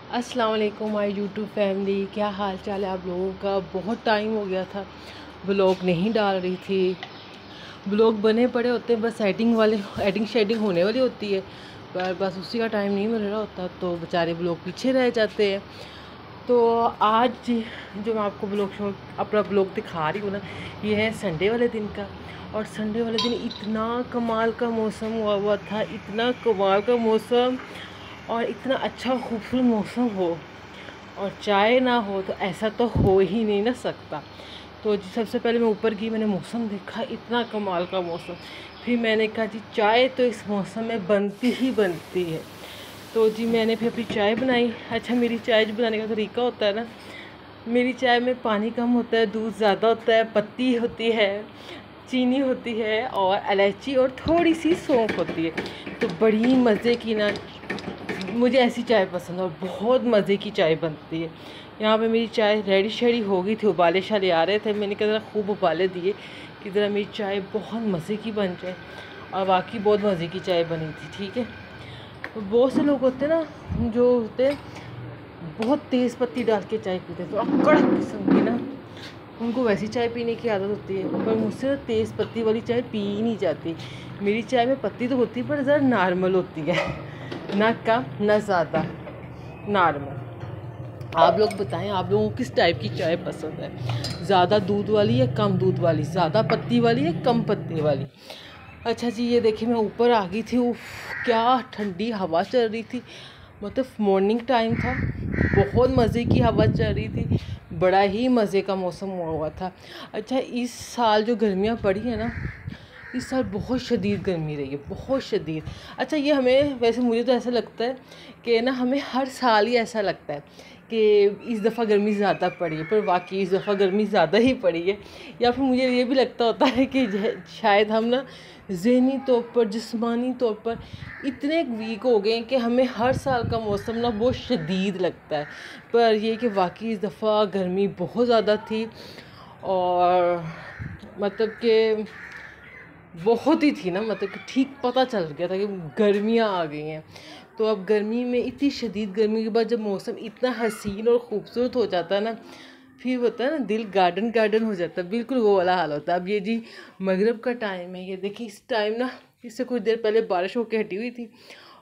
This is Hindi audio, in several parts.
अस्सलाम वालेकुम माय यूट्यूब फैमिली, क्या हाल चाल है आप लोगों का। बहुत टाइम हो गया था, ब्लॉग नहीं डाल रही थी। ब्लॉग बने पड़े होते हैं, बस एडिटिंग शेडिंग होने वाली होती है, पर बस उसी का टाइम नहीं मिल रहा होता, तो बेचारे ब्लॉग पीछे रह जाते हैं। तो आज जो मैं आपको अपना ब्लॉग दिखा रही हूँ ना, ये है संडे वाले दिन का। और संडे वाले दिन इतना कमाल का मौसम हुआ था, इतना कमाल का मौसम, और इतना अच्छा खूबसूरत मौसम हो और चाय ना हो तो ऐसा तो हो ही नहीं ना सकता। तो जी सबसे पहले मैं ऊपर गई, मैंने मौसम देखा, इतना कमाल का मौसम। फिर मैंने कहा जी चाय तो इस मौसम में बनती ही बनती है। तो जी मैंने फिर अपनी चाय बनाई। अच्छा, मेरी चाय जो बनाने का तरीका होता है ना, मेरी चाय में पानी कम होता है, दूध ज़्यादा होता है, पत्ती होती है, चीनी होती है और इलायची और थोड़ी सी सौंफ होती है। तो बड़ी मज़े की ना, मुझे ऐसी चाय पसंद है और बहुत मज़े की चाय बनती है। यहाँ पे मेरी चाय रेडी शेडी हो गई थी, उबाले शाले आ रहे थे, मैंने कहा ज़रा खूब उबाले दिए कि ज़रा मेरी चाय बहुत मज़े की बन जाए। और वाकई बहुत मज़े की चाय बनी थी। ठीक है, तो बहुत से लोग होते हैं ना, जो होते हैं बहुत तेज़ पत्ती डाल के चाय पीते हैं, तो कड़क किस्म की ना, उनको वैसी चाय पीने की आदत होती है। पर मुझसे तेज़ पत्ती वाली चाय पी ही नहीं जाती। मेरी चाय में पत्ती तो होती है, पर ज़रा नॉर्मल होती है, ना कम ना ज़्यादा, नॉर्मल। आप लोग बताएं, आप लोगों को किस टाइप की चाय पसंद है, ज़्यादा दूध वाली या कम दूध वाली, ज़्यादा पत्ती वाली या कम पत्ती वाली। अच्छा जी, ये देखिए मैं ऊपर आ गई थी। उफ, क्या ठंडी हवा चल रही थी, मतलब मॉर्निंग टाइम था, बहुत मज़े की हवा चल रही थी, बड़ा ही मज़े का मौसम हुआ था। अच्छा, इस साल जो गर्मियाँ पड़ी हैं ना, इस साल बहुत शदीद गर्मी रही है, बहुत शदीद। अच्छा, ये हमें वैसे, मुझे तो ऐसा लगता है कि ना हमें हर साल ही ऐसा लगता है कि इस दफ़ा गर्मी ज़्यादा पड़ी है, पर वाकई इस दफ़ा गर्मी ज़्यादा ही पड़ी है। या फिर मुझे ये भी लगता होता है कि शायद हम ना ज़हनी तौर पर, जिस्मानी तौर पर इतने वीक हो गए हैं कि हमें हर साल का मौसम ना बहुत शदीद लगता है। पर ये कि वाकई इस दफ़ा गर्मी बहुत ज़्यादा थी, और मतलब कि बहुत ही थी ना, मतलब कि ठीक पता चल गया था कि गर्मियाँ आ गई हैं। तो अब गर्मी में, इतनी शदीद गर्मी के बाद जब मौसम इतना हसीन और ख़ूबसूरत हो जाता है ना, फिर होता है ना दिल गार्डन गार्डन हो जाता है, बिल्कुल वो वाला हाल होता है। अब ये जी मगरिब का टाइम है, ये देखिए इस टाइम ना, इससे कुछ देर पहले बारिश होकर हटी हुई थी,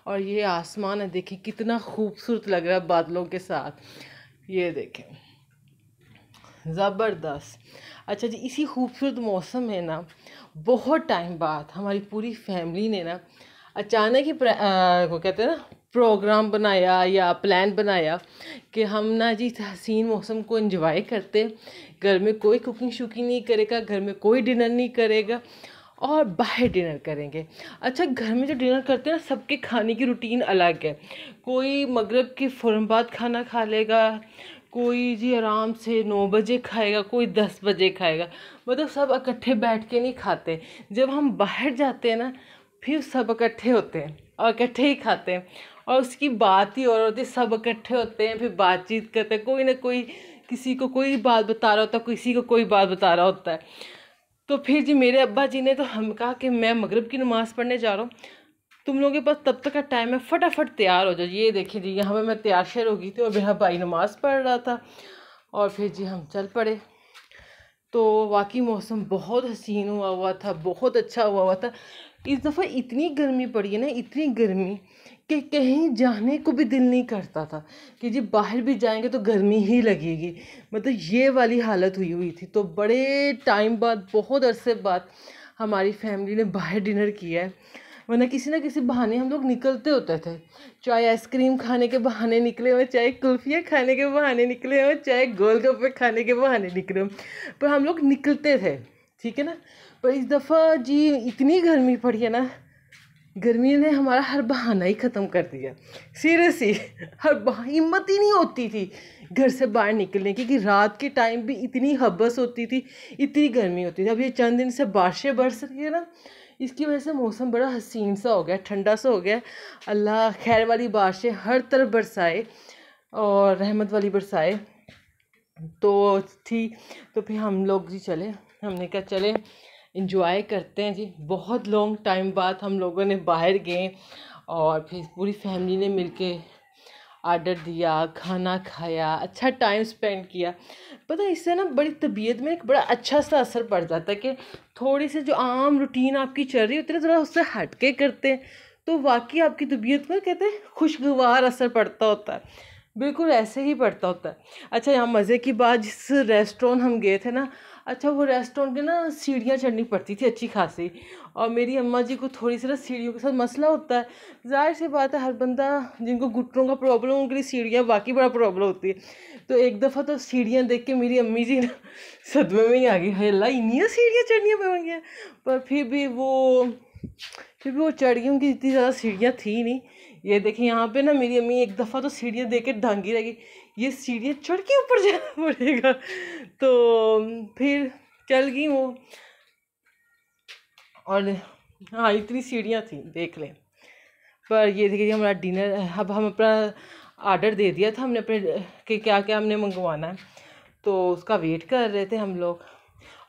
और ये आसमान है देखिए कितना खूबसूरत लग रहा है बादलों के साथ, ये देखें ज़बरदस्त। अच्छा जी, इसी खूबसूरत मौसम में ना, बहुत टाइम बाद हमारी पूरी फैमिली ने ना अचानक ही वो कहते हैं ना, प्रोग्राम बनाया या प्लान बनाया कि हम ना जी इस हसीन मौसम को एंजॉय करते। घर में कोई कुकिंग शुकिंग नहीं करेगा, घर में कोई डिनर नहीं करेगा, और बाहर डिनर करेंगे। अच्छा, घर में जो डिनर करते हैं ना, सबके खाने की रूटीन अलग है। कोई मगरिब के फ़ौरन बाद खाना खा लेगा, कोई जी आराम से 9 बजे खाएगा, कोई 10 बजे खाएगा, मतलब सब इकट्ठे बैठ के नहीं खाते। जब हम बाहर जाते हैं ना, फिर सब इकट्ठे होते हैं और इकट्ठे ही खाते हैं, और उसकी बात ही और होती है। सब इकट्ठे होते हैं, फिर बातचीत करते हैं, कोई ना कोई किसी को कोई बात बता रहा होता है, किसी को कोई बात बता रहा होता है। तो फिर जी मेरे अब्बा जी ने तो हम कहा कि मैं मगरिब की नमाज़ पढ़ने जा रहा हूँ, तुम लोगों के पास तब तक का टाइम है, फटाफट तैयार हो जाओ। ये देखिए जी, यहाँ पे मैं तैयार शेर हो गई थी और मेरा भाई नमाज़ पढ़ रहा था, और फिर जी हम चल पड़े। तो वाकई मौसम बहुत हसीन हुआ था, बहुत अच्छा हुआ था। इस दफ़ा इतनी गर्मी पड़ी है ना, इतनी गर्मी कि कहीं जाने को भी दिल नहीं करता था, कि जी बाहर भी जाएंगे तो गर्मी ही लगेगी, मतलब ये वाली हालत हुई थी। तो बड़े टाइम बाद, बहुत अरसे बाद हमारी फैमिली ने बाहर डिनर किया है, वरना किसी ना किसी बहाने हम लोग निकलते होते थे। चाहे आइसक्रीम खाने के बहाने निकले हों, चाहे कुल्फियाँ खाने के बहाने निकले हों, चाहे गोलगप्पे खाने के बहाने निकले हों, पर हम लोग निकलते थे। ठीक है ना। पर इस दफ़ा जी इतनी गर्मी पड़ी है ना, गर्मी ने हमारा हर बहाना ही ख़त्म कर दिया, सीरियसली। हिम्मत ही नहीं होती थी घर से बाहर निकलने की, कि रात के टाइम भी इतनी हबस होती थी, इतनी गर्मी होती थी। अब ये चंद दिन से बारिशें बरस रही है ना, इसकी वजह से मौसम बड़ा हसीन सा हो गया, ठंडा सा हो गया। अल्लाह खैर वाली बारिशें हर तरफ बरसाए और रहमत वाली बरसाए। तो थी, तो फिर हम लोग जी चले, हमने कहा चले इंजॉय करते हैं जी। बहुत लॉन्ग टाइम बाद हम लोगों ने बाहर गए, और फिर पूरी फैमिली ने मिलके ऑर्डर दिया, खाना खाया, अच्छा टाइम स्पेंड किया। पता है इससे ना बड़ी तबीयत में एक बड़ा अच्छा सा असर पड़ जाता है कि थोड़ी सी जो आम रूटीन आपकी चल रही होती है ना, थोड़ा उससे हट के करते हैं तो वाकई आपकी तबीयत में कहते हैं खुशगवार असर पड़ता होता है, बिल्कुल ऐसे ही पड़ता होता है। अच्छा यहाँ मज़े की बात, जिस रेस्टोरेंट हम गए थे ना, अच्छा वो रेस्टोरेंट के ना सीढ़ियाँ चढ़नी पड़ती थी अच्छी खासी, और मेरी अम्मा जी को थोड़ी सी ना सीढ़ियों के साथ मसला होता है। ज़ाहिर सी बात है, हर बंदा जिनको घुटनों का प्रॉब्लम उनके लिए सीढ़ियाँ बाकी बड़ा प्रॉब्लम होती है। तो एक दफ़ा तो सीढ़ियाँ देख के मेरी अम्मी जी ना सदमे में ही आ गई, हाय अल्लाह इन्नियाँ सीढ़ियाँ चढ़नियाँ पड़ेंगी। पर फिर भी वो चढ़ गई, उनकी इतनी ज़्यादा सीढ़ियाँ थी नहीं। ये देखिए यहाँ पे ना मेरी अम्मी एक दफ़ा तो सीढ़ियाँ देख के ढांगी रह गई, ये सीढ़ियाँ चढ़ के ऊपर जाना पड़ेगा। तो फिर चल गई वो, और हाँ इतनी सीढ़ियाँ थी देख लें। पर ये देखिए हमारा डिनर, अब हम अपना ऑर्डर दे दिया था हमने अपने कि क्या क्या हमने मंगवाना है, तो उसका वेट कर रहे थे हम लोग।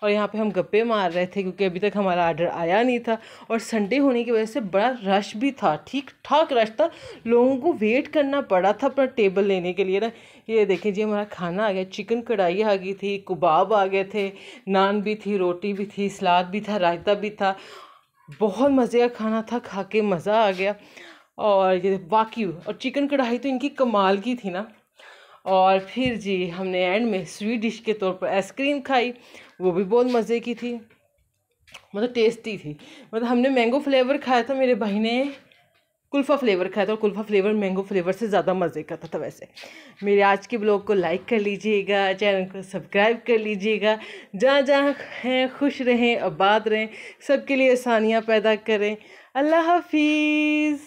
और यहाँ पे हम गप्पे मार रहे थे क्योंकि अभी तक हमारा ऑर्डर आया नहीं था, और संडे होने की वजह से बड़ा रश भी था, ठीक ठाक रश था, लोगों को वेट करना पड़ा था अपना टेबल लेने के लिए ना। ये देखिए जी हमारा खाना आ गया, चिकन कढ़ाई आ गई थी, कबाब आ गए थे, नान भी थी, रोटी भी थी, सलाद भी था, रायता भी था। बहुत मज़े का खाना था, खा के मज़ा आ गया। और ये बाकी और चिकन कढ़ाई तो इनकी कमाल की थी ना। और फिर जी हमने एंड में स्वीट डिश के तौर पर आइसक्रीम खाई, वो भी बहुत मज़े की थी, मतलब टेस्टी थी। मतलब हमने मैंगो फ्लेवर खाया था, मेरे भाई ने कुल्फ़ा फ्लेवर खाया था, और कुल्फ़ा फ्लेवर मैंगो फ्लेवर से ज़्यादा मज़े का था। वैसे मेरे आज के ब्लॉग को लाइक कर लीजिएगा, चैनल को सब्सक्राइब कर लीजिएगा। जहाँ जहाँ हैं खुश रहें, आबाद रहें, सबके लिए आसानियाँ पैदा करें। अल्लाह हाफिज़।